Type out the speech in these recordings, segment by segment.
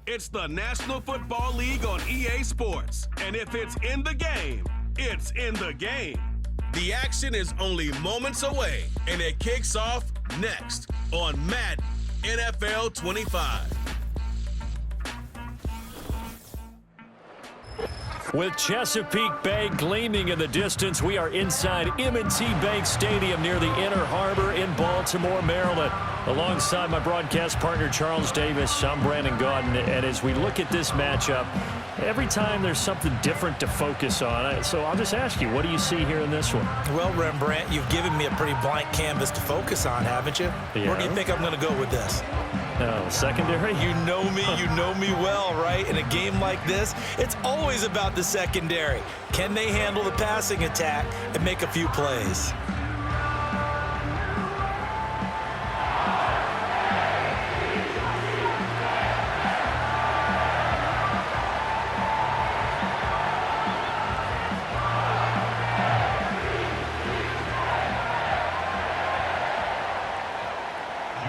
It's the National Football League on EA Sports. And if it's in the game, it's in the game. The action is only moments away, and it kicks off next on Madden NFL 25. With Chesapeake Bay gleaming in the distance, we are inside M&T Bank Stadium near the Inner Harbor in Baltimore, Maryland. Alongside my broadcast partner, Charles Davis, I'm Brandon Gaudin. And as we look at this matchup, every time there's something different to focus on. So I'll just ask you, what do you see here in this one? Well, Rembrandt, you've given me a pretty blank canvas to focus on, haven't you? Yeah. Where do you think I'm going to go with this? Oh, secondary? You know me well, right? In a game like this, it's always about the secondary. Can they handle the passing attack and make a few plays?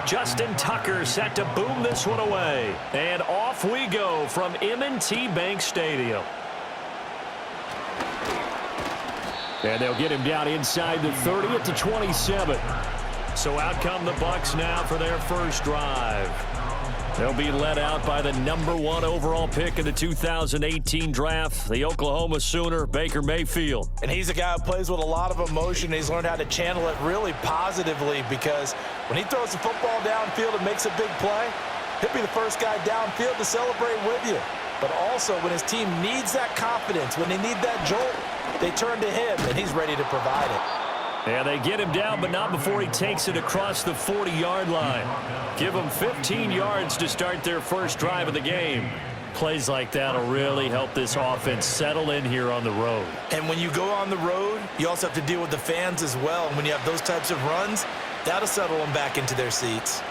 Justin Tucker set to boom this one away. And off we go from M&T Bank Stadium. And they'll get him down inside the 30 at the 27. So out come the Bucs now for their first drive. They'll be led out by the #1 overall pick in the 2018 draft, the Oklahoma Sooner, Baker Mayfield. And he's a guy who plays with a lot of emotion. He's learned how to channel it really positively, because when he throws the football downfield and makes a big play, he'll be the first guy downfield to celebrate with you. But also, when his team needs that confidence, when they need that jolt, they turn to him, and he's ready to provide it. And they get him down, but not before he takes it across the 40-yard line. Give them 15 yards to start their first drive of the game. Plays like that will really help this offense settle in here on the road. And when you go on the road, you also have to deal with the fans as well. And when you have those types of runs, that'll settle them back into their seats.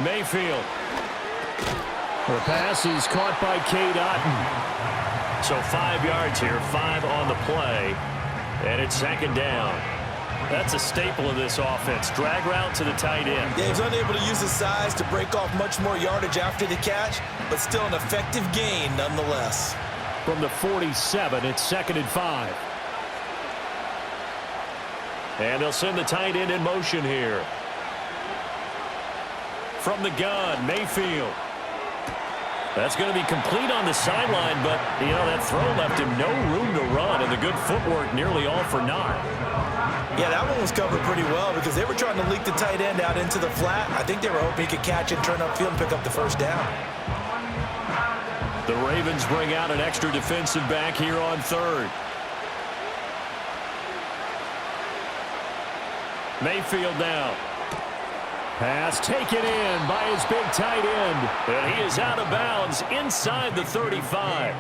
Mayfield. The pass is caught by Cade Otton. So 5 yards here, 5 on the play. And it's second down. That's a staple of this offense. Drag route to the tight end. Yeah, he's unable to use his size to break off much more yardage after the catch, but still an effective gain nonetheless. From the 47, it's 2nd and 5. And they'll send the tight end in motion here. From the gun, Mayfield. That's going to be complete on the sideline, but, you know, that throw left him no room to run, and the good footwork nearly all for naught. Yeah, that one was covered pretty well because they were trying to leak the tight end out into the flat. I think they were hoping he could catch it, turn upfield, and pick up the first down. The Ravens bring out an extra defensive back here on 3rd. Mayfield now. Pass taken in by his big tight end. And he is out of bounds inside the 35.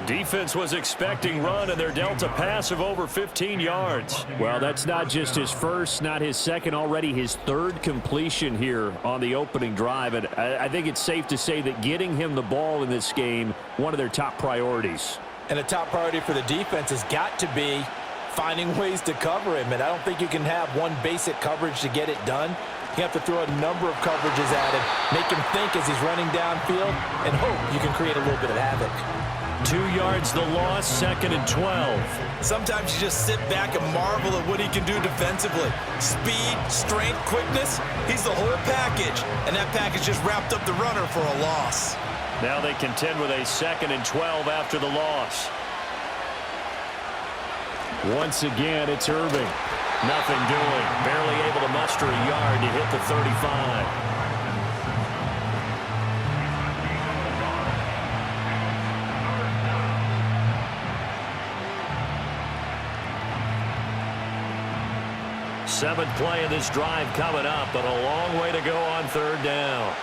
Defense was expecting run, and they're dealt a pass of over 15 yards. Well, that's not just his first, not his second, already his 3rd completion here on the opening drive. And I think it's safe to say that getting him the ball in this game, one of their top priorities. And a top priority for the defense has got to be finding ways to cover him. And I don't think you can have one basic coverage to get it done. You have to throw a number of coverages at him, make him think as he's running downfield, and hope you can create a little bit of havoc. 2 yards the loss, 2nd and 12. Sometimes you just sit back and marvel at what he can do defensively. Speed, strength, quickness, he's the whole package. And that package just wrapped up the runner for a loss. Now they contend with a 2nd and 12 after the loss. Once again, it's Irving. Nothing doing. Barely able to muster a yard to hit the 35. Seventh play of this drive coming up, but a long way to go on 3rd down.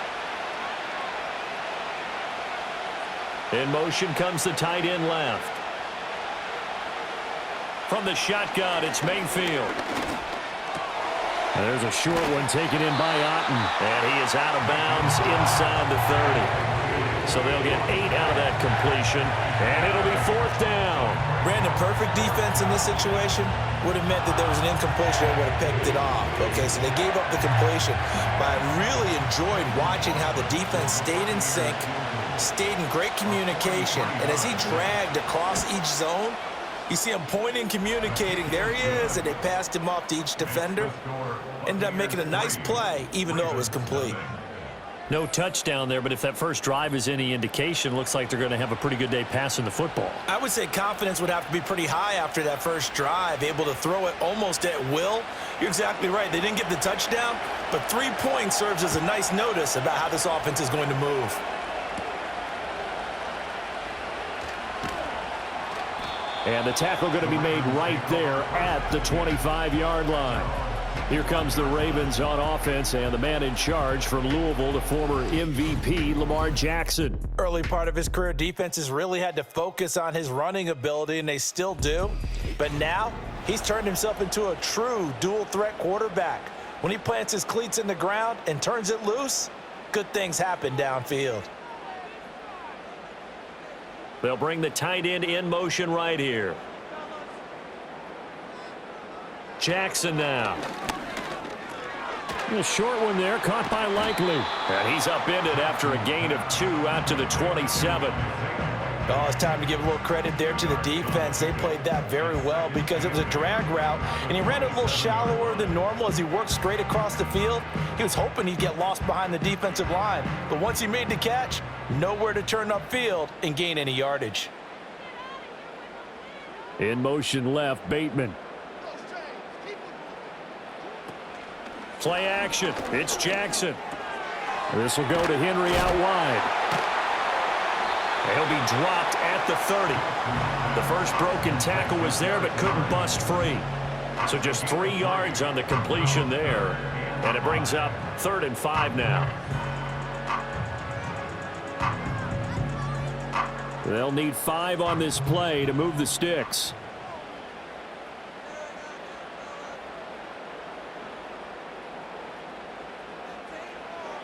In motion comes the tight end left. From the shotgun, it's Mayfield. There's a short one taken in by Otton. And he is out of bounds inside the 30. So they'll get 8 out of that completion. And it'll be 4th down. Brandon, perfect defense in this situation would have meant that there was an incompletion and would have picked it off. Okay, so they gave up the completion. But I really enjoyed watching how the defense stayed in sync, stayed in great communication, and as he dragged across each zone, you see him pointing, communicating. There he is, and they passed him off to each defender. Ended up making a nice play, even though it was complete. No touchdown there, but if that first drive is any indication, looks like they're going to have a pretty good day passing the football. I would say confidence would have to be pretty high after that first drive, able to throw it almost at will. You're exactly right. They didn't get the touchdown, but 3 points serves as a nice notice about how this offense is going to move. And the tackle going to be made right there at the 25-yard line. Here comes the Ravens on offense, and the man in charge from Louisville, the former MVP, Lamar Jackson. Early part of his career, defenses really had to focus on his running ability, and they still do. But now, he's turned himself into a true dual-threat quarterback. When he plants his cleats in the ground and turns it loose, good things happen downfield. They'll bring the tight end in motion right here. Jackson now. A short one there, caught by Likely. And he's upended after a gain of 2 out to the 27. Oh, it's time to give a little credit there to the defense. They played that very well because it was a drag route, and he ran it a little shallower than normal as he worked straight across the field. He was hoping he'd get lost behind the defensive line, but once he made the catch, nowhere to turn upfield and gain any yardage. In motion left, Bateman. Play action. It's Jackson. This will go to Henry out wide. He'll be dropped at the 30. The first broken tackle was there, but couldn't bust free. So just 3 yards on the completion there. And it brings up 3rd and 5 now. They'll need 5 on this play to move the sticks.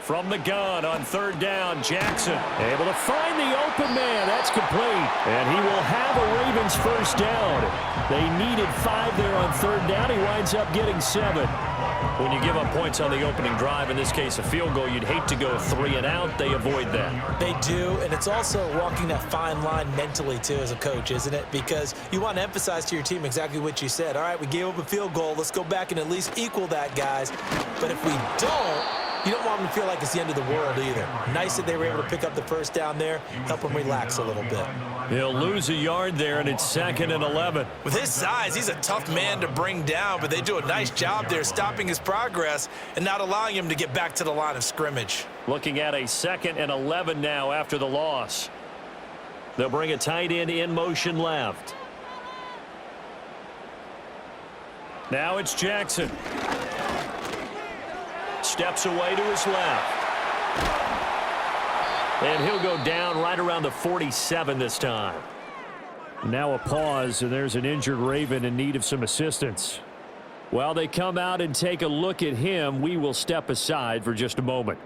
From the gun on 3rd down, Jackson able to find the open man. That's complete. And he will have a Ravens first down. They needed 5 there on 3rd down. He winds up getting 7. When you give up points on the opening drive, in this case a field goal, you'd hate to go 3 and out. They avoid that. They do, and it's also walking that fine line mentally, too, as a coach, isn't it? Because you want to emphasize to your team exactly what you said. All right, we gave up a field goal. Let's go back and at least equal that, guys. But if we don't, you don't want them to feel like it's the end of the world either. Nice that they were able to pick up the first down there, help them relax a little bit. He'll lose a yard there, and it's 2nd and 11. With his size, he's a tough man to bring down, but they do a nice job there stopping his progress and not allowing him to get back to the line of scrimmage. Looking at a 2nd and 11 now after the loss. They'll bring a tight end in motion left. Now it's Jackson. Steps away to his left. And he'll go down right around the 47 this time. Now a pause, and there's an injured Raven in need of some assistance. While they come out and take a look at him, we will step aside for just a moment.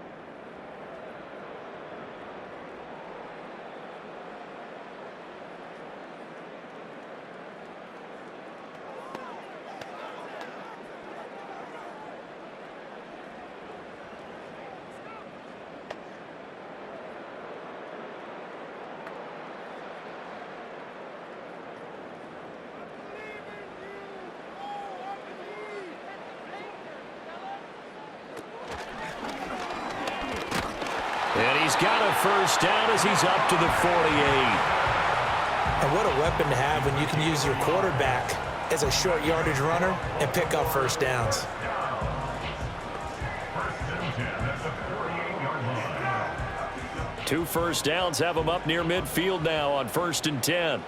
And he's got a first down as he's up to the 48. And what a weapon to have when you can use your quarterback as a short yardage runner and pick up first downs. Two first downs have him up near midfield now on 1st and 10.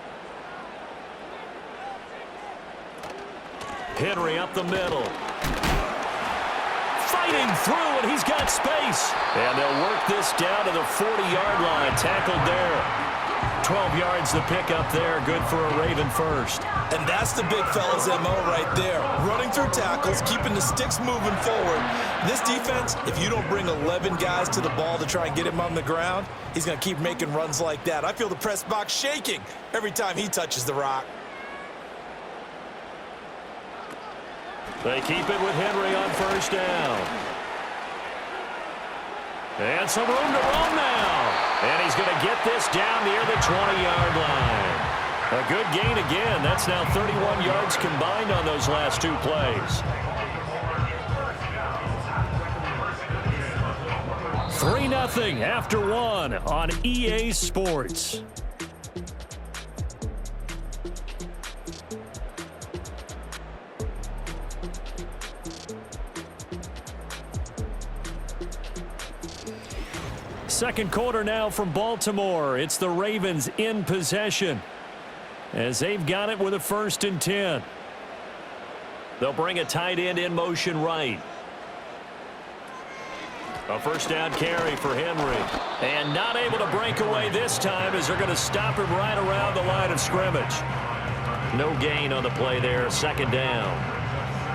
Henry up the middle. Fighting through, and he's got space. And they'll work this down to the 40-yard line. Tackled there. 12 yards the pickup there. Good for a Raven first. And that's the big fella's MO right there. Running through tackles, keeping the sticks moving forward. This defense, if you don't bring 11 guys to the ball to try and get him on the ground, he's going to keep making runs like that. I feel the press box shaking every time he touches the rock. They keep it with Henry on first down. And some room to roam now. And he's going to get this down near the 20-yard line. A good gain again. That's now 31 yards combined on those last two plays. 3-0 after one on EA Sports. Second quarter now from Baltimore. It's the Ravens in possession as they've got it with a 1st and 10. They'll bring a tight end in motion right. A first down carry for Henry. And not able to break away this time as they're going to stop him right around the line of scrimmage. No gain on the play there. 2nd down.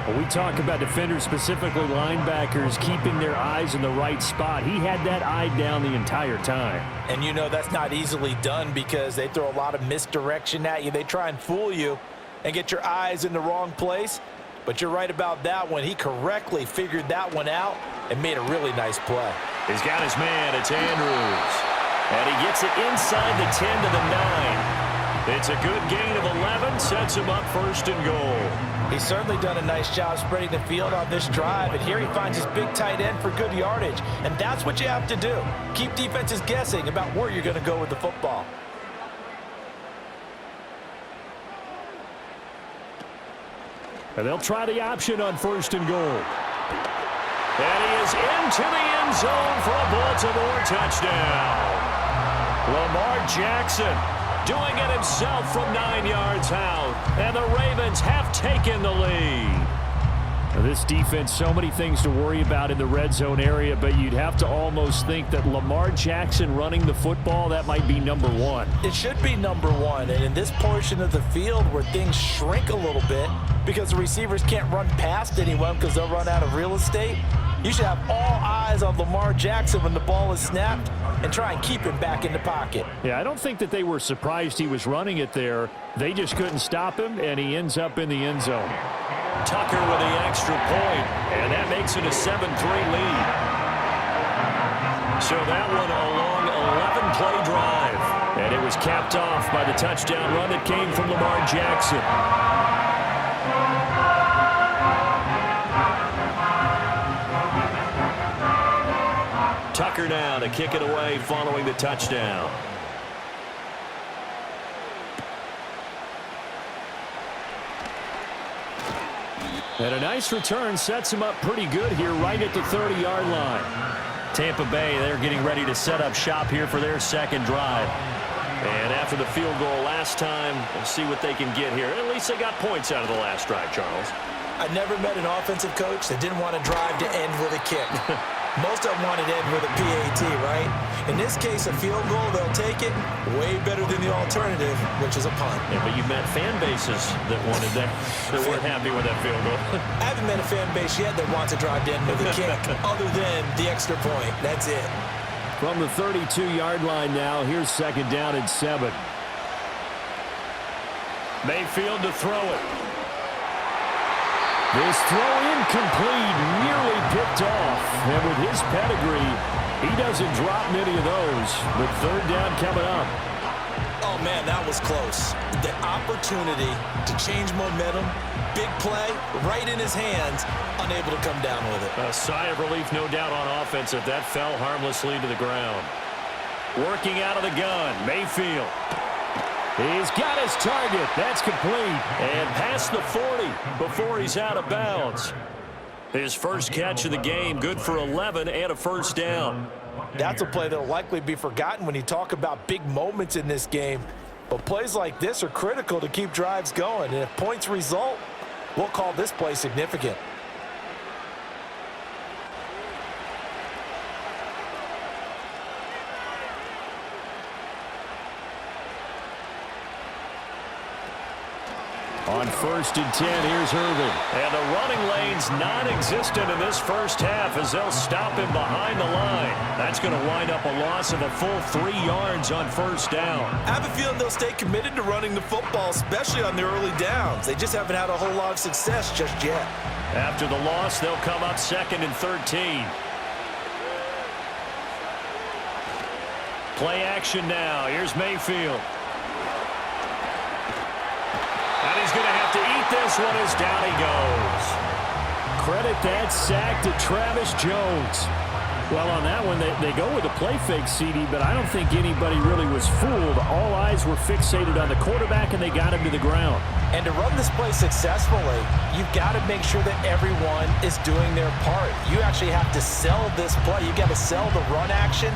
Well, we talk about defenders, specifically linebackers, keeping their eyes in the right spot. He had that eye down the entire time. And you know that's not easily done because they throw a lot of misdirection at you. They try and fool you and get your eyes in the wrong place. But you're right about that one. He correctly figured that one out and made a really nice play. He's got his man. It's Andrews. And he gets it inside the 10 to the 9. It's a good gain of 11. Sets him up 1st and goal. He's certainly done a nice job spreading the field on this drive. And here he finds his big tight end for good yardage. And that's what you have to do. Keep defenses guessing about where you're going to go with the football. And they'll try the option on 1st and goal. And he is into the end zone for a Baltimore touchdown. Lamar Jackson doing it himself from 9 yards out. And the Ravens have taken the lead. Now, this defense, so many things to worry about in the red zone area, but you'd have to almost think that Lamar Jackson running the football, that might be number one. It should be number one. And in this portion of the field where things shrink a little bit because the receivers can't run past anyone because they'll run out of real estate, you should have all eyes on Lamar Jackson when the ball is snapped and try and keep him back in the pocket. Yeah, I don't think that they were surprised he was running it there. They just couldn't stop him, and he ends up in the end zone. Tucker with the extra point, and that makes it a 7-3 lead. So that one a long 11-play drive, and it was capped off by the touchdown run that came from Lamar Jackson. Tucker now to kick it away following the touchdown. And a nice return sets him up pretty good here right at the 30-yard line. Tampa Bay, they're getting ready to set up shop here for their second drive. And after the field goal last time, we'll see what they can get here. At least they got points out of the last drive, Charles. I never met an offensive coach that didn't want to drive to end with a kick. Most of them wanted to end with a PAT, right? In this case, a field goal, they'll take it. Way better than the alternative, which is a punt. Yeah, but you met fan bases that wanted that, that weren't happy with that field goal. I haven't met a fan base yet that wants to drive to end with a kick, other than the extra point. That's it. From the 32-yard line now, here's 2nd down and 7. Mayfield to throw it. This throw incomplete, nearly picked off. And with his pedigree, he doesn't drop many of those. But 3rd down coming up. Oh, man, that was close. The opportunity to change momentum, big play, right in his hands, unable to come down with it. A sigh of relief, no doubt, on offense if that fell harmlessly to the ground. Working out of the gun, Mayfield. He's got his target. That's complete. And past the 40 before he's out of bounds. His first catch of the game, good for 11 and a first down. That's a play that will likely be forgotten when you talk about big moments in this game. But plays like this are critical to keep drives going. And if points result, we'll call this play significant. On 1st and 10, here's Irvin. And the running lane's non-existent in this first half as they'll stop him behind the line. That's going to wind up a loss of a full 3 yards on first down. I have a feeling they'll stay committed to running the football, especially on the early downs. They just haven't had a whole lot of success just yet. After the loss, they'll come up 2nd and 13. Play action now. Here's Mayfield. And he's going to have to eat this one as down he goes. Credit that sack to Travis Jones. Well, on that one, they go with a play fake, CD, but I don't think anybody really was fooled. All eyes were fixated on the quarterback, and they got him to the ground. And to run this play successfully, you've got to make sure that everyone is doing their part. You actually have to sell this play. You've got to sell the run action.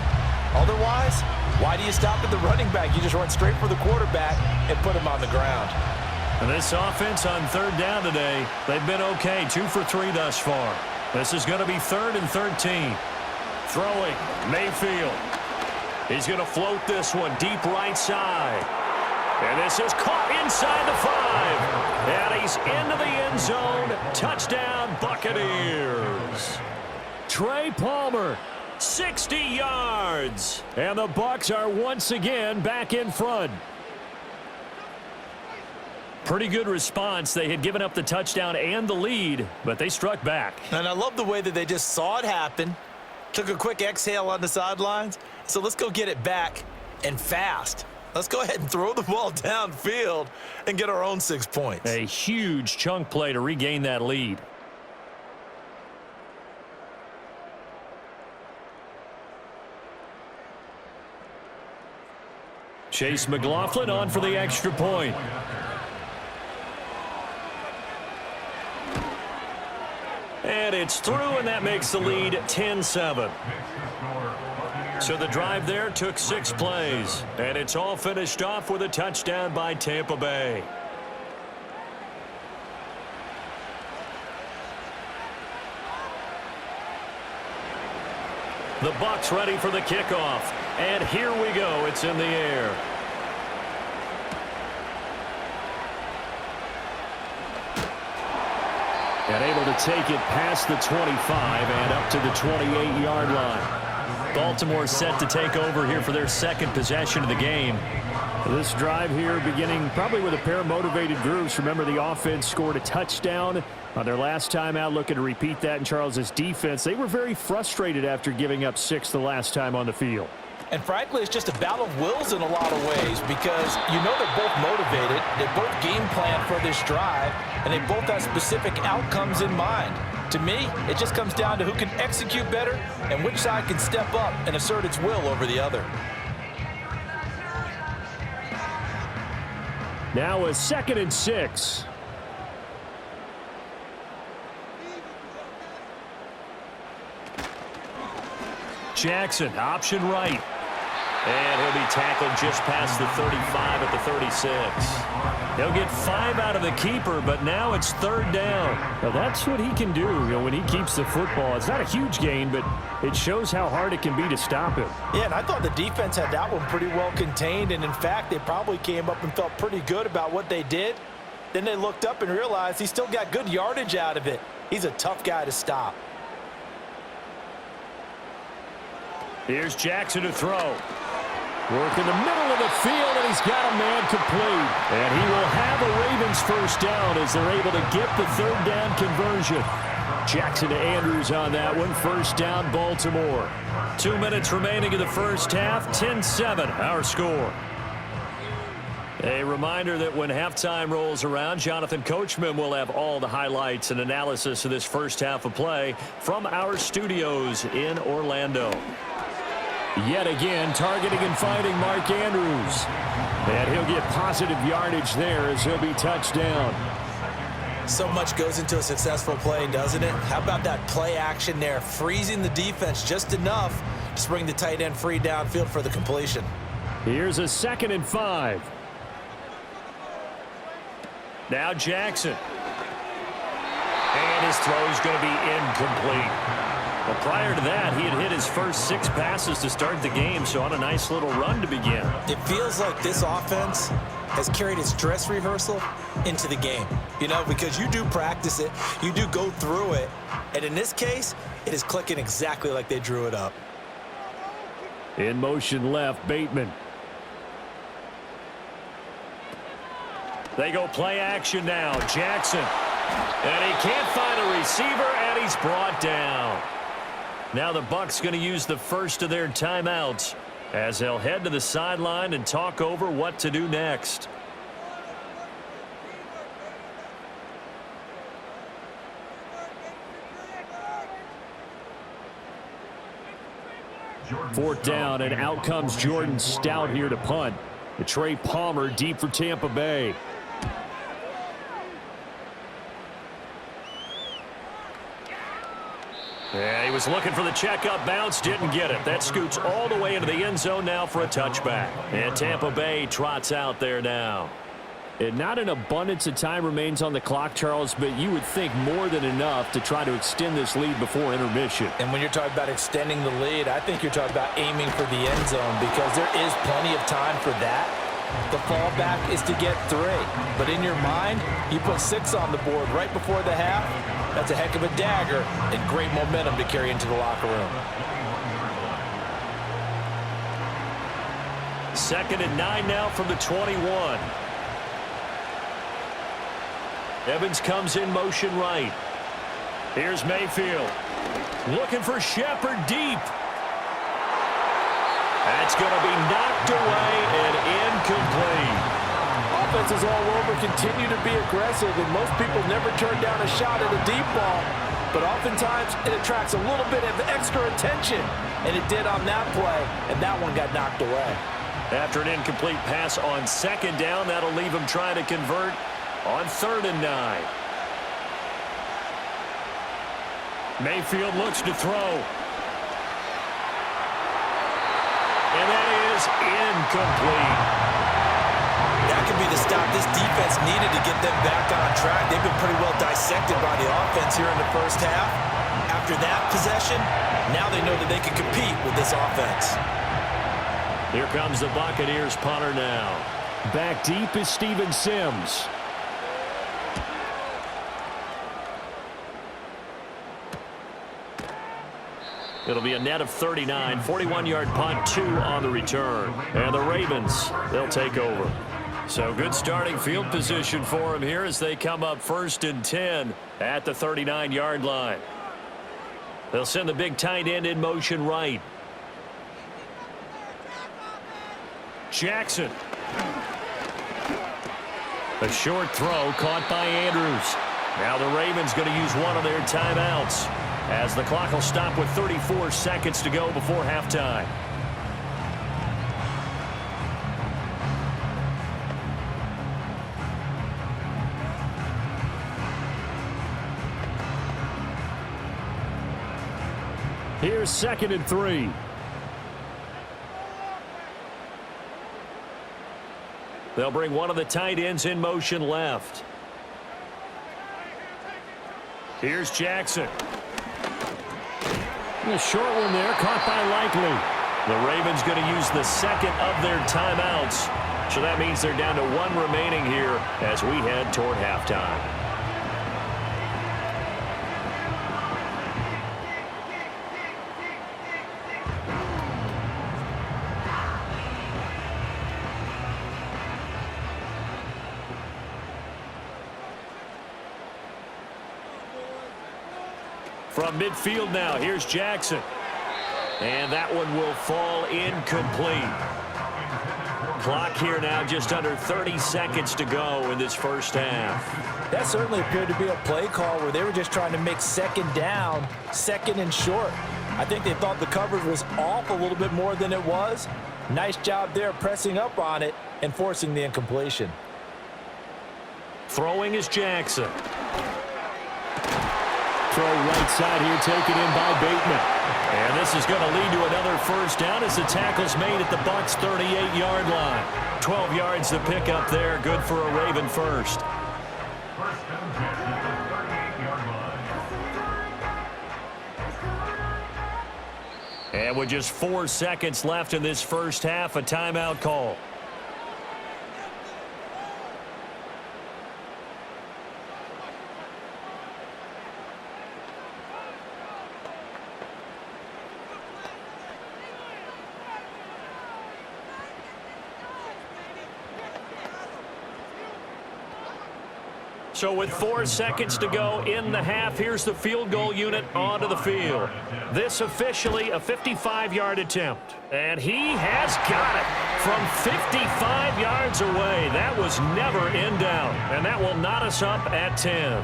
Otherwise, why do you stop at the running back? You just run straight for the quarterback and put him on the ground. And this offense on third down today, they've been okay. 2 for 3 thus far. This is going to be 3rd and 13. Throwing, Mayfield. He's going to float this one deep right side. And this is caught inside the 5. And he's into the end zone. Touchdown, Buccaneers. Trey Palmer, 60 yards. And the Bucs are once again back in front. Pretty good response. They had given up the touchdown and the lead, but they struck back. And I love the way that they just saw it happen. Took a quick exhale on the sidelines. So let's go get it back and fast. Let's go ahead and throw the ball downfield and get our own 6 points. A huge chunk play to regain that lead. Chase McLaughlin on for the extra point. And it's through, and that makes the lead 10-7. So the drive there took 6 plays, and it's all finished off with a touchdown by Tampa Bay. The Bucs ready for the kickoff, and here we go. It's in the air. And able to take it past the 25 and up to the 28-yard line. Baltimore set to take over here for their second possession of the game. This drive here beginning probably with a pair of motivated groups. Remember, the offense scored a touchdown on their last time out, looking to repeat that in Charles's defense. They were very frustrated after giving up 6 the last time on the field. And frankly, it's just a battle of wills in a lot of ways because you know they're both motivated. They both game plan for this drive, and they both have specific outcomes in mind. To me, it just comes down to who can execute better and which side can step up and assert its will over the other. Now a 2nd and 6. Jackson, option right. And he'll be tackled just past the 35 at the 36. He'll get 5 out of the keeper, but now it's 3rd down. Now that's what he can do, when he keeps the football. It's not a huge gain, but it shows how hard it can be to stop him. Yeah, and I thought the defense had that one pretty well contained, and in fact, they probably came up and felt pretty good about what they did. Then they looked up and realized he still got good yardage out of it. He's a tough guy to stop. Here's Jackson to throw. Work in the middle of the field, and he's got a man complete. And he will have a Ravens first down as they're able to get the 3rd down conversion. Jackson to Andrews on that one. First down, Baltimore. 2 minutes remaining in the first half. 10-7, our score. A reminder that when halftime rolls around, Jonathan Coachman will have all the highlights and analysis of this first half of play from our studios in Orlando. Yet again, targeting and finding Mark Andrews. And he'll get positive yardage there as he'll be touched down. So much goes into a successful play, doesn't it? How about that play action there, freezing the defense just enough to bring the tight end free downfield for the completion. Here's a 2nd and 5. Now Jackson. And his throw is going to be incomplete. Well, prior to that, he had hit his first 6 passes to start the game, so on a nice little run to begin. It feels like this offense has carried its dress rehearsal into the game, because you do practice it, you do go through it, and in this case, it is clicking exactly like they drew it up. In motion left, Bateman. They go play action now. Jackson. And he can't find a receiver, and he's brought down. Now the Bucs going to use the first of their timeouts as they'll head to the sideline and talk over what to do next. Fourth down, and out comes Jordan Stout here to punt. Trey Palmer deep for Tampa Bay. Yeah, he was looking for the checkup bounce, didn't get it. That scoots all the way into the end zone now for a touchback. And Tampa Bay trots out there now. And not an abundance of time remains on the clock, Charles, but you would think more than enough to try to extend this lead before intermission. And when you're talking about extending the lead, I think you're talking about aiming for the end zone because there is plenty of time for that. The fallback is to get 3. But in your mind, you put 6 on the board right before the half. That's a heck of a dagger and great momentum to carry into the locker room. 2nd and 9 now from the 21. Evans comes in motion right. Here's Mayfield. Looking for Shepard deep. That's going to be knocked away and incomplete. Offenses all over continue to be aggressive, and most people never turn down a shot at a deep ball. But oftentimes, it attracts a little bit of extra attention, and it did on that play, and that one got knocked away. After an incomplete pass on 2nd down, that'll leave him trying to convert on 3rd and 9. Mayfield looks to throw. And that is incomplete. That could be the stop this defense needed to get them back on track. They've been pretty well dissected by the offense here in the first half. After that possession, now they know that they can compete with this offense. Here comes the Buccaneers punter now. Back deep is Steven Sims. It'll be a net of 39, 41-yard punt, 2 on the return. And the Ravens, they'll take over. So good starting field position for them here as they come up 1st and 10 at the 39-yard line. They'll send the big tight end in motion right. Jackson. A short throw caught by Andrews. Now the Ravens going to use one of their timeouts, as the clock will stop with 34 seconds to go before halftime. Here's 2nd and 3. They'll bring one of the tight ends in motion left. Here's Jackson. A short one there, caught by Likely. The Ravens going to use the 2nd of their timeouts. So that means they're down to 1 remaining here as we head toward halftime. From midfield now, here's Jackson. And that one will fall incomplete. Clock here now just under 30 seconds to go in this first half. That certainly appeared to be a play call where they were just trying to make 2nd down, 2nd and short. I think they thought the coverage was off a little bit more than it was. Nice job there pressing up on it and forcing the incompletion. Throwing is Jackson. Throw right side here, taken in by Bateman. And this is going to lead to another first down as the tackle's made at the Bucs' 38-yard line. 12 yards to pick up there. Good for a Raven first. And with just 4 seconds left in this first half, a timeout call. So with 4 seconds to go in the half, here's the field goal unit onto the field. This officially a 55-yard attempt. And he has got it from 55 yards away. That was never in doubt. And that will knot us up at 10.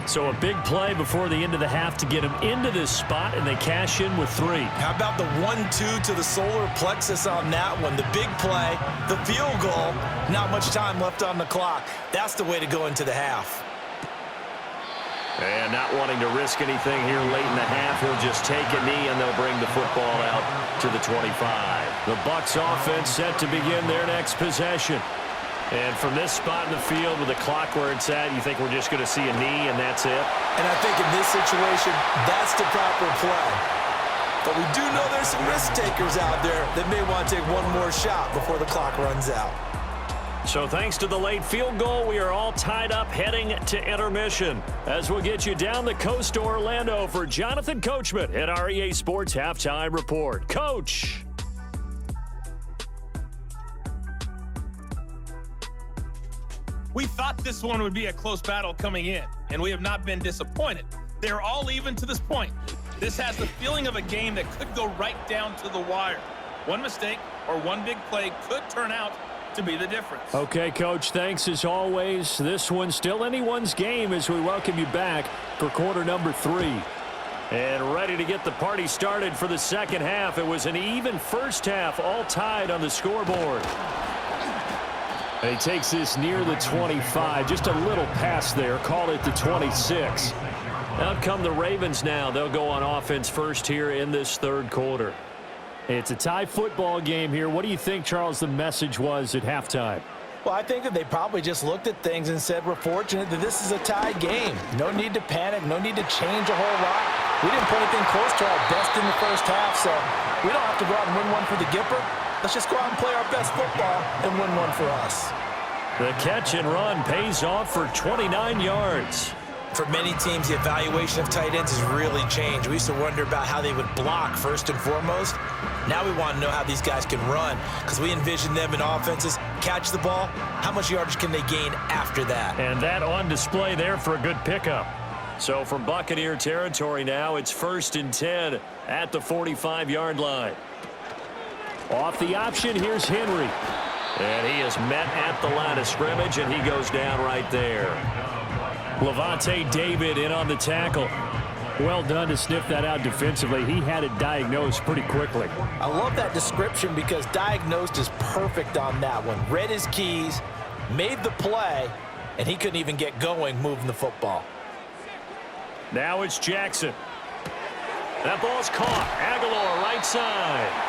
So a big play before the end of the half to get him into this spot, and they cash in with 3. How about the 1-2 to the solar plexus on that one? The big play, the field goal, not much time left on the clock. That's the way to go into the half. And not wanting to risk anything here late in the half, he'll just take a knee, and they'll bring the football out to the 25. The Bucs offense set to begin their next possession. And from this spot in the field with the clock where it's at, you think we're just going to see a knee and that's it? And I think in this situation, that's the proper play. But we do know there's some risk takers out there that may want to take one more shot before the clock runs out. So thanks to the late field goal, we are all tied up heading to intermission. As we'll get you down the coast to Orlando for Jonathan Coachman at our EA Sports Halftime Report. Coach! We thought this one would be a close battle coming in, and we have not been disappointed. They're all even to this point. This has the feeling of a game that could go right down to the wire. One mistake or one big play could turn out to be the difference. Okay, Coach, thanks as always. This one's still anyone's game as we welcome you back for quarter number 3. And ready to get the party started for the second half. It was an even first half, all tied on the scoreboard. And he takes this near the 25. Just a little pass there. Call it the 26. Out come the Ravens now. They'll go on offense first here in this third quarter. It's a tie football game here. What do you think, Charles, the message was at halftime? Well, I think that they probably just looked at things and said, we're fortunate that this is a tie game. No need to panic. No need to change a whole lot. We didn't put anything close to our best in the first half, so we don't have to go out and win one for the Gipper. Let's just go out and play our best football and win one for us. The catch and run pays off for 29 yards. For many teams, the evaluation of tight ends has really changed. We used to wonder about how they would block first and foremost. Now we want to know how these guys can run because we envision them in offenses. Catch the ball, how much yardage can they gain after that? And that on display there for a good pickup. So from Buccaneer territory now, it's 1st and 10 at the 45-yard line. Off the option, here's Henry. And he is met at the line of scrimmage, and he goes down right there. Levante David in on the tackle. Well done to sniff that out defensively. He had it diagnosed pretty quickly. I love that description because diagnosed is perfect on that one. Read his keys, made the play, and he couldn't even get going moving the football. Now it's Jackson. That ball's caught. Aguilar right side.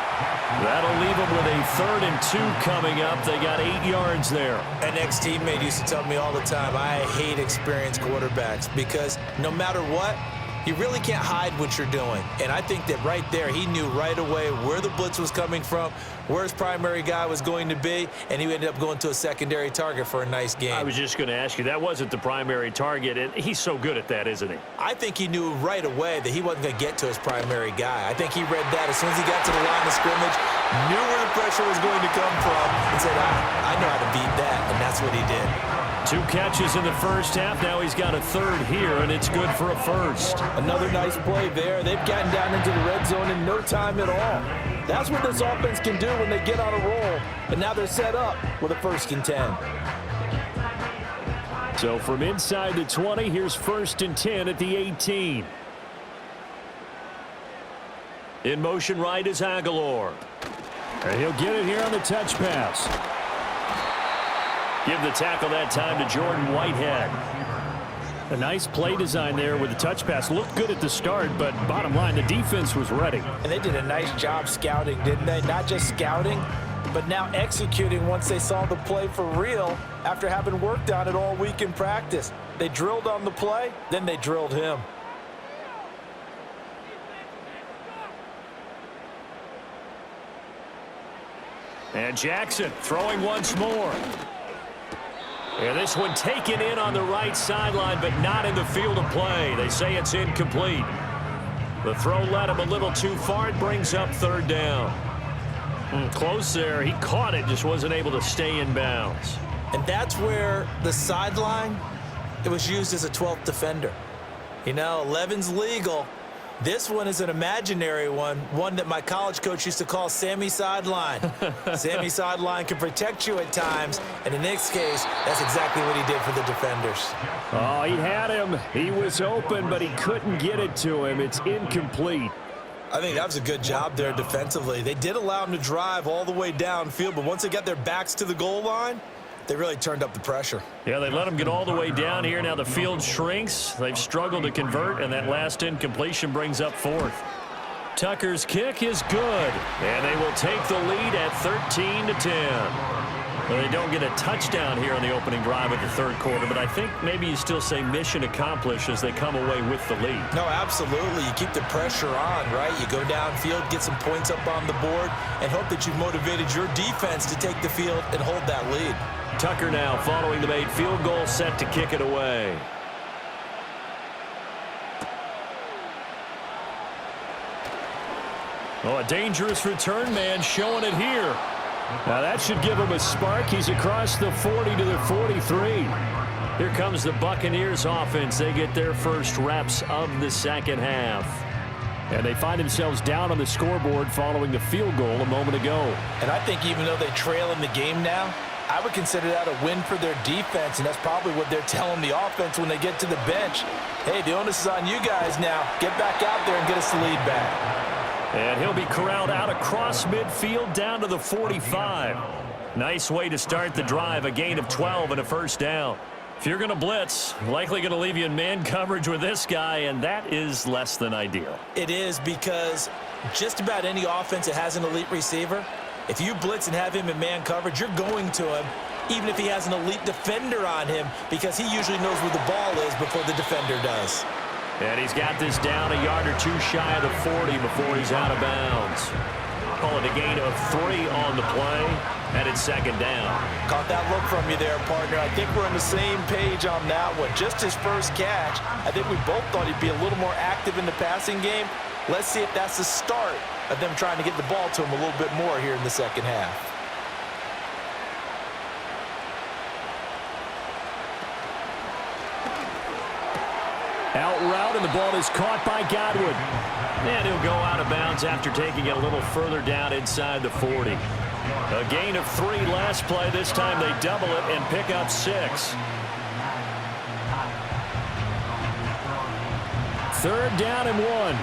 That'll leave them with a 3rd and 2 coming up. They got 8 yards there. An ex-teammate used to tell me all the time, I hate experienced quarterbacks because no matter what, you really can't hide what you're doing. And I think that right there, he knew right away where the blitz was coming from, where his primary guy was going to be, and he ended up going to a secondary target for a nice game. I was just going to ask you, that wasn't the primary target, and he's so good at that, isn't he? I think he knew right away that he wasn't going to get to his primary guy. I think he read that as soon as he got to the line of scrimmage, knew where the pressure was going to come from, and said, I know how to beat that, and that's what he did. 2 catches in the first half. Now he's got a 3rd here, and it's good for a 1st. Another nice play there. They've gotten down into the red zone in no time at all. That's what this offense can do when they get on a roll. And now they're set up with a 1st and 10. So from inside the 20, here's 1st and 10 at the 18. In motion right is Aguilar. And he'll get it here on the touch pass. Give the tackle that time to Jordan Whitehead. A nice play design there with the touch pass. Looked good at the start, but bottom line, the defense was ready. And they did a nice job scouting, didn't they? Not just scouting, but now executing once they saw the play for real after having worked on it all week in practice. They drilled on the play, then they drilled him. And Jackson throwing once more. And this one taken in on the right sideline, but not in the field of play. They say it's incomplete. The throw led him a little too far. It brings up 3rd down. Close there. He caught it, just wasn't able to stay in bounds. And that's where the sideline it was used as a 12th defender. You know, 11's legal. This one is an imaginary one that my college coach used to call Sammy Sideline. Sammy Sideline can protect you at times, and in this case, that's exactly what he did for the defenders. Oh, he had him. He was open, but he couldn't get it to him. It's incomplete. I think that was a good job there defensively. They did allow him to drive all the way downfield, but once they got their backs to the goal line, they really turned up the pressure. Yeah, they let him get all the way down here. Now the field shrinks. They've struggled to convert, and that last incompletion brings up fourth. Tucker's kick is good, and they will take the lead at 13-10. Well, they don't get a touchdown here on the opening drive of the third quarter, but I think maybe you still say mission accomplished as they come away with the lead. No, absolutely. You keep the pressure on, right? You go downfield, get some points up on the board, and hope that you've motivated your defense to take the field and hold that lead. Tucker now following the made field goal, set to kick it away. Oh, a dangerous return man showing it here. Now that should give him a spark. He's across the 40 to the 43. Here comes the Buccaneers offense. They get their first reps of the second half. And they find themselves down on the scoreboard following the field goal a moment ago. And I think even though they trail in the game now, I would consider that a win for their defense, and that's probably what they're telling the offense when they get to the bench. Hey, the onus is on you guys now. Get back out there and get us the lead back. And he'll be corralled out across midfield down to the 45. Nice way to start the drive, a gain of 12 and a first down. If you're going to blitz, likely going to leave you in man coverage with this guy, and that is less than ideal. It is, because just about any offense that has an elite receiver, if you blitz and have him in man coverage, you're going to him, even if he has an elite defender on him, because he usually knows where the ball is before the defender does. And he's got this down a yard or two shy of the 40 before he's out of bounds. Call it a gain of 3 on the play, and it's second down. Caught that look from you there, partner. I think we're on the same page on that one. Just his first catch, I think we both thought he'd be a little more active in the passing game. Let's see if that's the start of them trying to get the ball to him a little bit more here in the second half. Out route, and the ball is caught by Godwin. And he'll go out of bounds after taking it a little further down inside the 40. A gain of 3 last play. This time they double it and pick up 6. Third down and 1.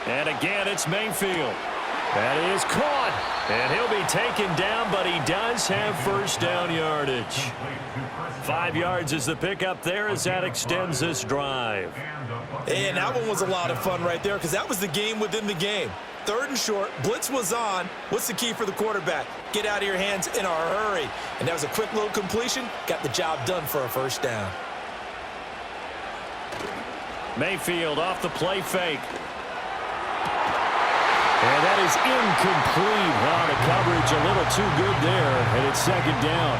And again, it's Mayfield. That is caught. And he'll be taken down, but he does have first down yardage. 5 yards is the pickup there as that extends this drive. And that one was a lot of fun right there, because that was the game within the game. Third and short, blitz was on. What's the key for the quarterback? Get out of your hands in a hurry. And that was a quick little completion. Got the job done for a first down. Mayfield off the play fake. And that is incomplete. The coverage a little too good there, and it's second down.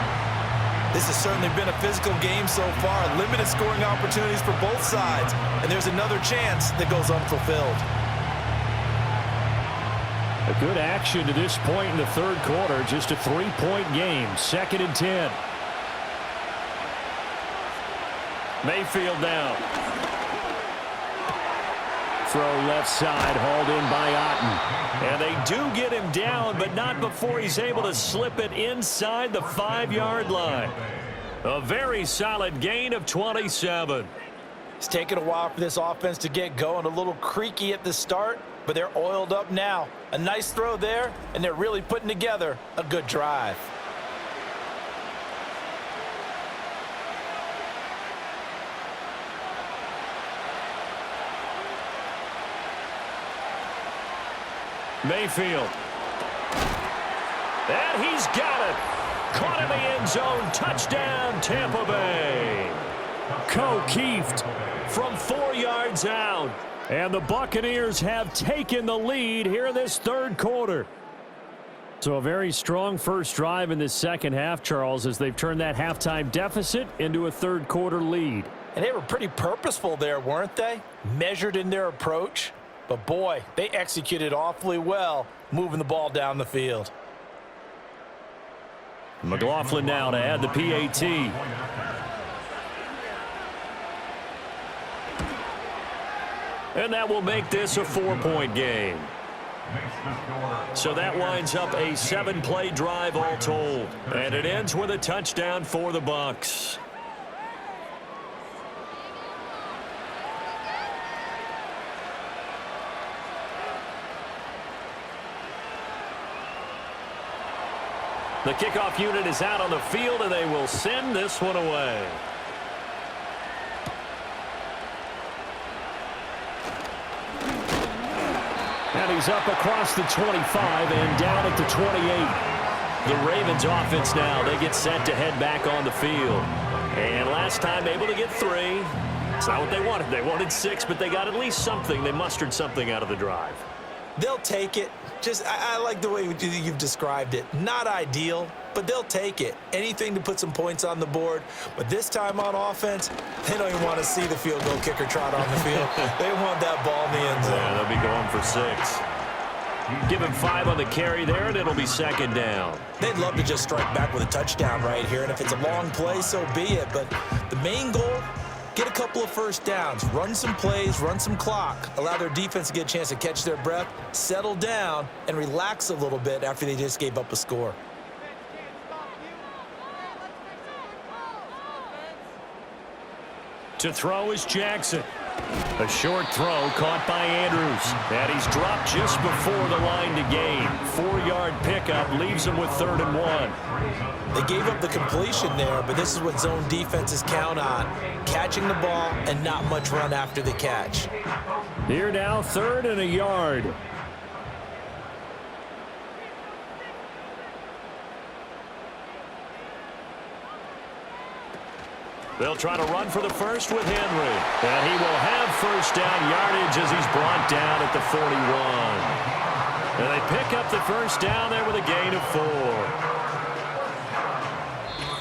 This has certainly been a physical game so far. Limited scoring opportunities for both sides. And there's another chance that goes unfulfilled. A good action to this point in the third quarter. Just a 3-point game. Second and 10. Mayfield down. Throw left side, hauled in by Otten. And they do get him down, but not before he's able to slip it inside the 5-yard line. A very solid gain of 27. It's taken a while for this offense to get going. A little creaky at the start, but they're oiled up now. A nice throw there, and they're really putting together a good drive. Mayfield. And he's got it. Caught in the end zone. Touchdown, Tampa Bay. O'Keefe From 4 yards out. And the Buccaneers have taken the lead here in this third quarter. So a very strong first drive in this second half, Charles, as they've turned that halftime deficit into a third quarter lead. And they were pretty purposeful there, weren't they? Measured in their approach. But boy, they executed awfully well moving the ball down the field. McLaughlin now to add the PAT. And that will make this a 4-point game. So that winds up a 7-play drive all told. And it ends with a touchdown for the Bucs. The kickoff unit is out on the field, and they will send this one away. And he's up across the 25 and down at the 28. The Ravens offense now, they get set to head back on the field. And last time able to get 3. It's not what they wanted. They wanted 6, but they got at least something. They mustered something out of the drive. They'll take it. I like the way you've described it. Not ideal, but they'll take it. Anything to put some points on the board. But this time on offense, they don't even want to see the field goal kicker trot on the field. They want that ball in the end zone. Yeah, they'll be going for 6. Give him 5 on the carry there, and it'll be 2nd down. They'd love to just strike back with a touchdown right here, and if it's a long play, so be it. But the main goal, get a couple of first downs, run some plays, run some clock, allow their defense to get a chance to catch their breath, settle down, and relax a little bit after they just gave up a score. To throw is Jackson. A short throw caught by Andrews. And he's dropped just before the line to gain. 4-yard pickup leaves him with 3rd and 1. They gave up the completion there, but this is what zone defenses count on. Catching the ball and not much run after the catch. Here now, 3rd and a yard. They'll try to run for the first with Henry. And he will have first down yardage as he's brought down at the 41. And they pick up the first down there with a gain of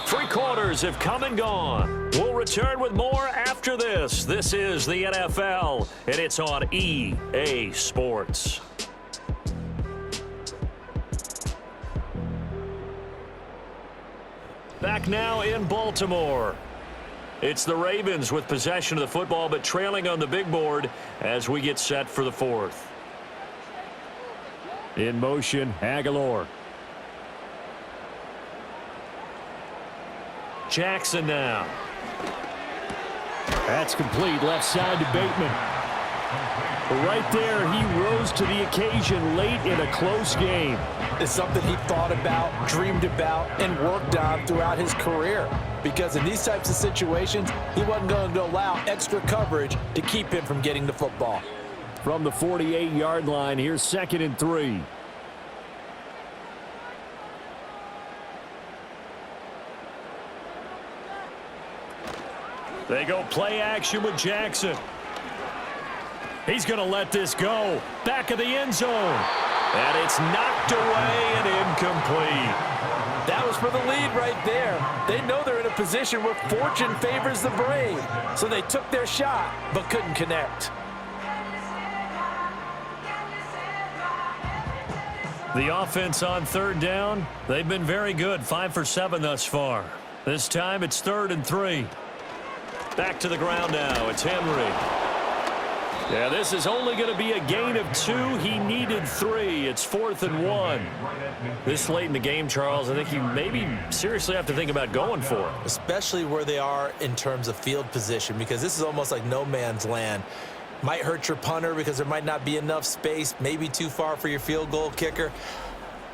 4. 3 quarters have come and gone. We'll return with more after this. This is the NFL, and it's on EA Sports. Back now in Baltimore. It's the Ravens with possession of the football, but trailing on the big board as we get set for the 4th. In motion, Aguilar. Jackson now. That's complete, left side to Bateman. Right there, he rose to the occasion late in a close game. It's something he thought about, dreamed about, and worked on throughout his career. Because in these types of situations, he wasn't going to allow extra coverage to keep him from getting the football. From the 48-yard line, here's 2nd and 3. They go play action with Jackson. He's going to let this go. Back of the end zone. And it's knocked away and incomplete. That was for the lead right there. They know they're in a position where fortune favors the brave. So they took their shot, but couldn't connect. The offense on 3rd down, they've been very good. 5 for 7 thus far. This time it's 3rd and 3. Back to the ground now. It's Henry. Yeah, this is only going to be a gain of 2. He needed 3. It's 4th and 1. This late in the game, Charles, I think you maybe seriously have to think about going for it. Especially where they are in terms of field position, because this is almost like no man's land. Might hurt your punter because there might not be enough space, maybe too far for your field goal kicker.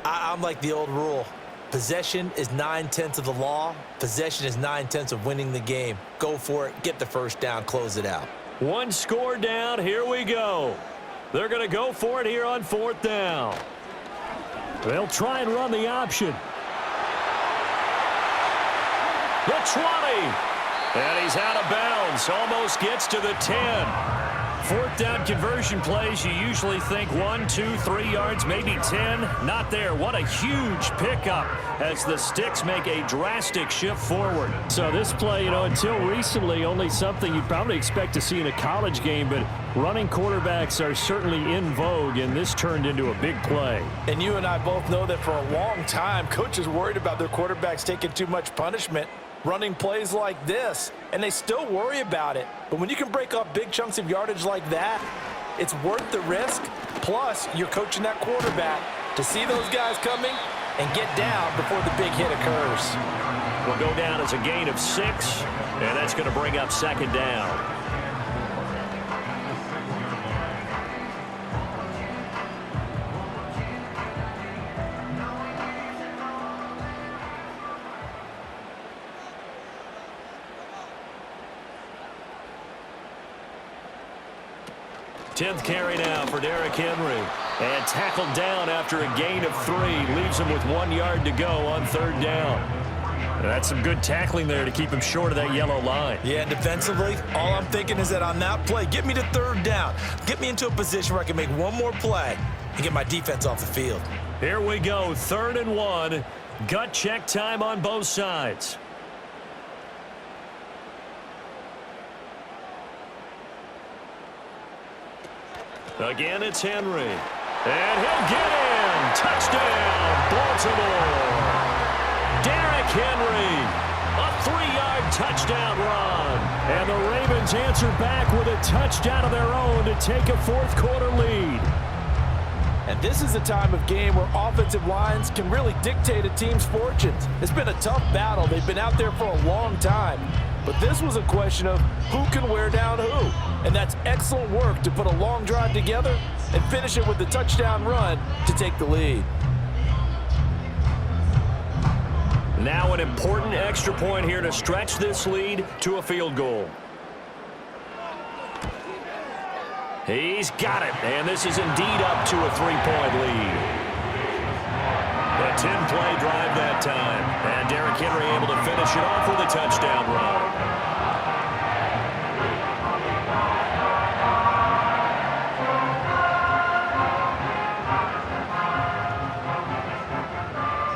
I'm like the old rule. Possession is 9/10 of the law. Possession is 9/10 of winning the game. Go for it. Get the first down. Close it out. 1 score down. Here we go. They're going to go for it here on 4th down. They'll try and run the option. The 20. And he's out of bounds. Almost gets to the 10. Fourth down conversion plays, you usually think 1, 2, 3 yards, maybe 10. Not there. What a huge pickup as the Sticks make a drastic shift forward. So this play, until recently, only something you'd probably expect to see in a college game, but running quarterbacks are certainly in vogue, and this turned into a big play. And you and I both know that for a long time, coaches worried about their quarterbacks taking too much punishment, running plays like this, and they still worry about it. But when you can break up big chunks of yardage like that, it's worth the risk. Plus, you're coaching that quarterback to see those guys coming and get down before the big hit occurs. Will go down as a gain of 6, and that's going to bring up second down. Tenth carry now for Derrick Henry. And tackled down after a gain of 3. Leaves him with 1 yard to go on third down. That's some good tackling there to keep him short of that yellow line. Yeah, and defensively, all I'm thinking is that on that play, get me to third down. Get me into a position where I can make one more play and get my defense off the field. Here we go, 3rd and 1. Gut check time on both sides. Again, it's Henry. And he'll get in. Touchdown, Baltimore. Derrick Henry, a 3-yard touchdown run. And the Ravens answer back with a touchdown of their own to take a fourth-quarter lead. And this is a time of game where offensive lines can really dictate a team's fortunes. It's been a tough battle. They've been out there for a long time. But this was a question of who can wear down who. And that's excellent work to put a long drive together and finish it with the touchdown run to take the lead. Now an important extra point here to stretch this lead to a field goal. He's got it, and this is indeed up to a 3-point lead. A 10-play drive that time, and Derrick Henry able to finish it off with a touchdown run.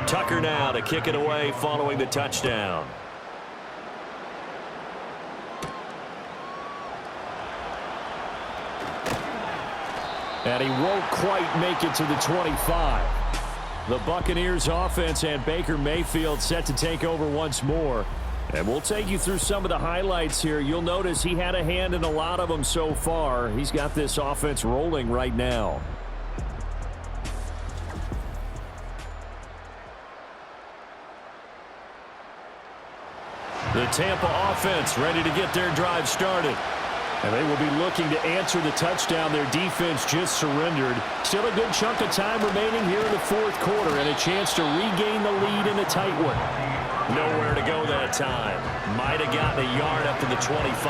Tucker now to kick it away following the touchdown. And he won't quite make it to the 25. The Buccaneers offense and Baker Mayfield set to take over once more. And we'll take you through some of the highlights here. You'll notice he had a hand in a lot of them so far. He's got this offense rolling right now. The Tampa offense ready to get their drive started. And they will be looking to answer the touchdown their defense just surrendered. Still a good chunk of time remaining here in the fourth quarter and a chance to regain the lead in a tight one. Nowhere to go that time. Might have gotten a yard up to the 25.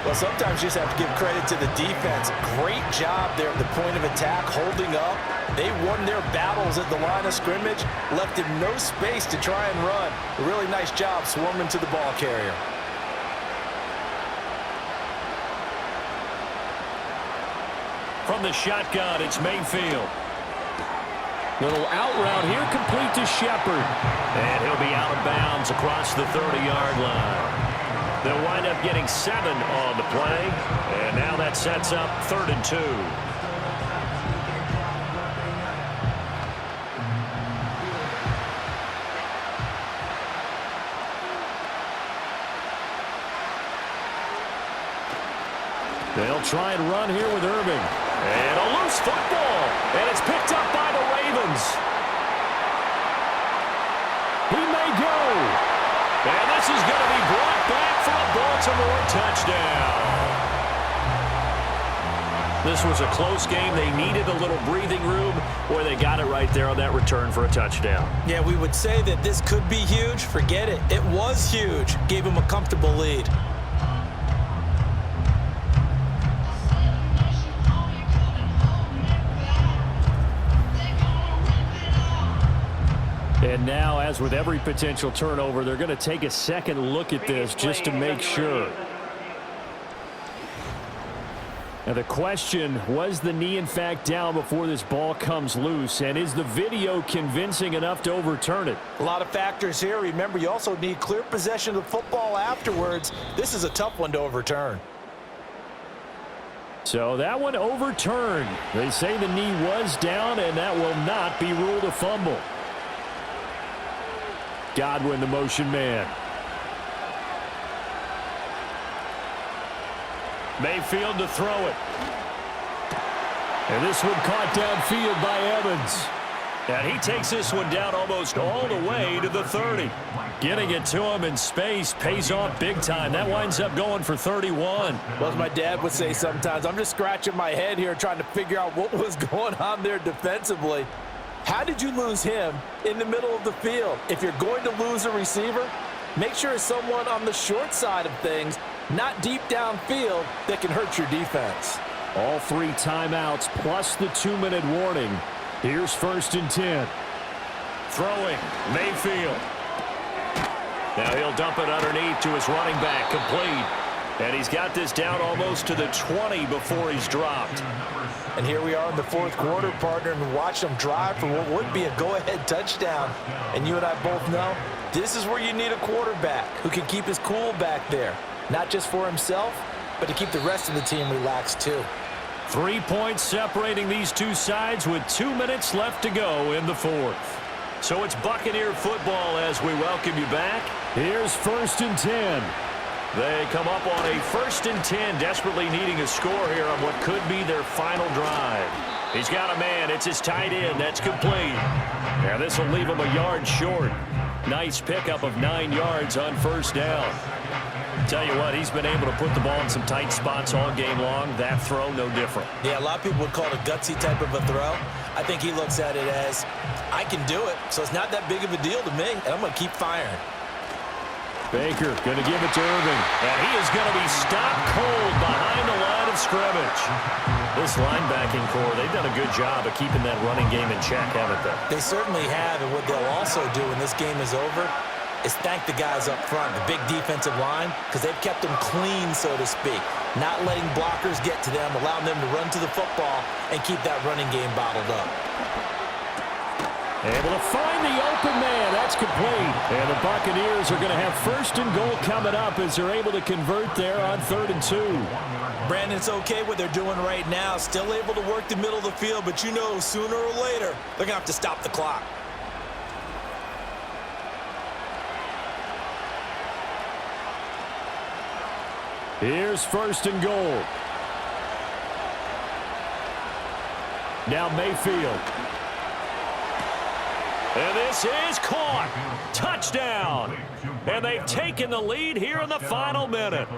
Well, sometimes you just have to give credit to the defense. Great job there at the point of attack, holding up. They won their battles at the line of scrimmage, left him no space to try and run. A really nice job swarming to the ball carrier. From the shotgun, it's Mayfield. Little out route here, complete to Shepard. And he'll be out of bounds across the 30-yard line. They'll wind up getting 7 on the play. And now that sets up 3rd and 2. They'll try and run here with Irving. And a loose football. And it's picked up by the Ravens. He may go. And this is going to be brought back for a Baltimore touchdown. This was a close game. They needed a little breathing room, or they got it right there on that return for a touchdown. Yeah, we would say that this could be huge. Forget it. It was huge. Gave him a comfortable lead. And now, as with every potential turnover, they're going to take a second look at this just to make sure. And the question, was the knee in fact down before this ball comes loose? And is the video convincing enough to overturn it? A lot of factors here. Remember, you also need clear possession of the football afterwards. This is a tough one to overturn. So that one overturned. They say the knee was down, and that will not be ruled a fumble. Godwin, the motion man. Mayfield to throw it. And this one caught downfield by Evans. And he takes this one down almost all the way to the 30. Getting it to him in space pays off big time. That winds up going for 31. Well, as my dad would say sometimes, I'm just scratching my head here trying to figure out what was going on there defensively. How did you lose him in the middle of the field? If you're going to lose a receiver, make sure it's someone on the short side of things, not deep downfield, that can hurt your defense. All 3 timeouts plus the 2-minute warning. Here's 1st and 10. Throwing, Mayfield. Now he'll dump it underneath to his running back, complete. And he's got this down almost to the 20 before he's dropped. And here we are in the 4th quarter, partner, and watch them drive for what would be a go-ahead touchdown. And you and I both know this is where you need a quarterback who can keep his cool back there. Not just for himself, but to keep the rest of the team relaxed too. 3 points separating these two sides with 2 minutes left to go in the 4th. So it's Buccaneer football as we welcome you back. Here's 1st and 10. They come up on a 1st and 10, desperately needing a score here on what could be their final drive. He's got a man. It's his tight end. That's complete. Now this will leave him a yard short. Nice pickup of 9 yards on 1st down. Tell you what, he's been able to put the ball in some tight spots all game long. That throw, no different. Yeah, a lot of people would call it a gutsy type of a throw. I think he looks at it as, I can do it, so it's not that big of a deal to me, and I'm going to keep firing. Baker going to give it to Irving. And he is going to be stopped cold behind the line of scrimmage. This linebacking core, they've done a good job of keeping that running game in check, haven't they? They certainly have, and what they'll also do when this game is over is thank the guys up front, the big defensive line, because they've kept them clean, so to speak. Not letting blockers get to them, allowing them to run to the football and keep that running game bottled up. Able to find the open man. That's complete. And the Buccaneers are going to have 1st and goal coming up as they're able to convert there on 3rd and 2. Brandon, it's okay what they're doing right now. Still able to work the middle of the field, but you know sooner or later they're going to have to stop the clock. Here's 1st and goal. Now Mayfield. And this is caught. Touchdown. And they've taken the lead here in the final minute.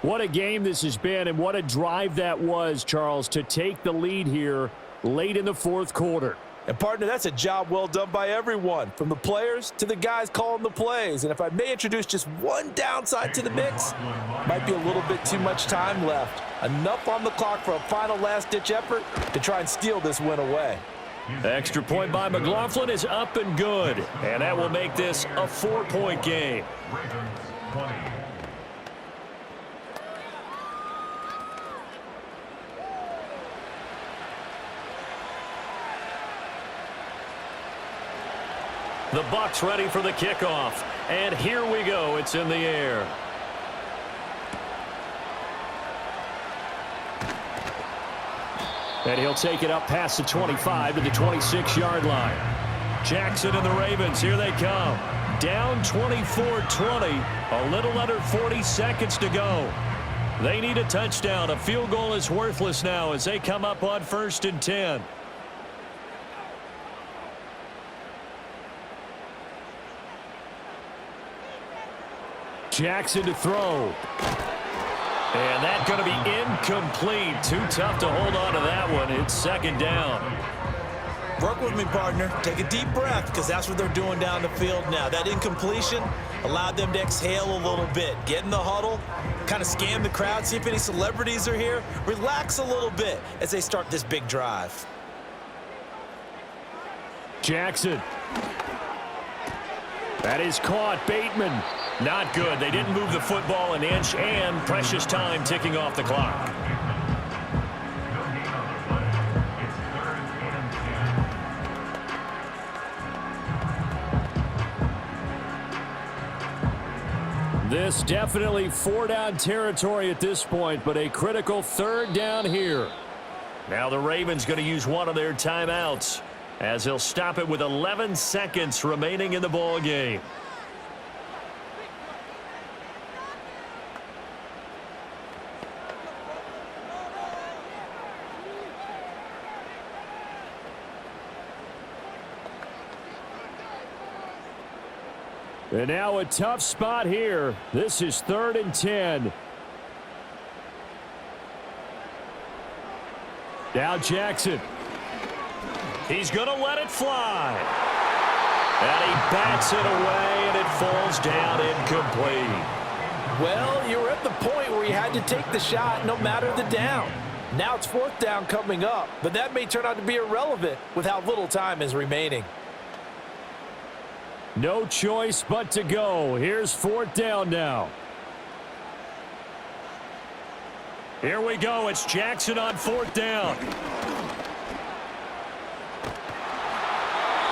What a game this has been, and what a drive that was, Charles, to take the lead here late in the 4th quarter. And, partner, that's a job well done by everyone, from the players to the guys calling the plays. And if I may introduce just one downside to the mix, might be a little bit too much time left. Enough on the clock for a final last-ditch effort to try and steal this win away. Extra point by McLaughlin is up and good. And that will make this a 4-point game. The Bucs ready for the kickoff. And here we go. It's in the air. And he'll take it up past the 25 to the 26-yard line. Jackson and the Ravens, here they come. Down 24-20. A little under 40 seconds to go. They need a touchdown. A field goal is worthless now as they come up on 1st and 10. Jackson to throw. And that's going to be incomplete. Too tough to hold on to that one. It's 2nd down. Work with me, partner. Take a deep breath, because that's what they're doing down the field now. That incompletion allowed them to exhale a little bit, get in the huddle, kind of scan the crowd, see if any celebrities are here. Relax a little bit as they start this big drive. Jackson. That is caught. Bateman. Not good. They didn't move the football an inch, and precious time ticking off the clock. This definitely 4-down territory at this point, but a critical 3rd down here. Now the Ravens going to use one of their timeouts as they'll stop it with 11 seconds remaining in the ball game. And now a tough spot here. This is 3rd and 10. Now Jackson. He's going to let it fly. And he bats it away, and it falls down incomplete. Well, you were at the point where you had to take the shot no matter the down. Now it's 4th down coming up, but that may turn out to be irrelevant with how little time is remaining. No choice but to go. Here's 4th down now. Here we go. It's Jackson on 4th down.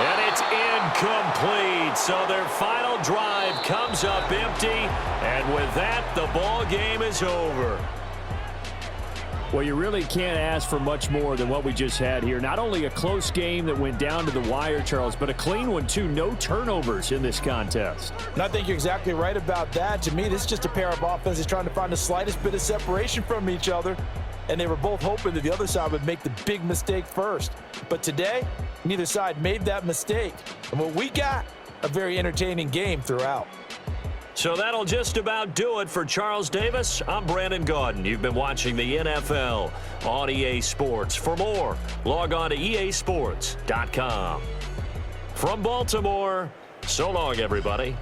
And it's incomplete. So their final drive comes up empty. And with that, the ball game is over. Well, you really can't ask for much more than what we just had here. Not only a close game that went down to the wire, Charles, but a clean one, too. No turnovers in this contest. And I think you're exactly right about that. To me, this is just a pair of offenses trying to find the slightest bit of separation from each other. And they were both hoping that the other side would make the big mistake first. But today, neither side made that mistake. And what we got, a very entertaining game throughout. So that'll just about do it for Charles Davis. I'm Brandon Gaudin. You've been watching the NFL on EA Sports. For more, log on to easports.com. From Baltimore, so long, everybody.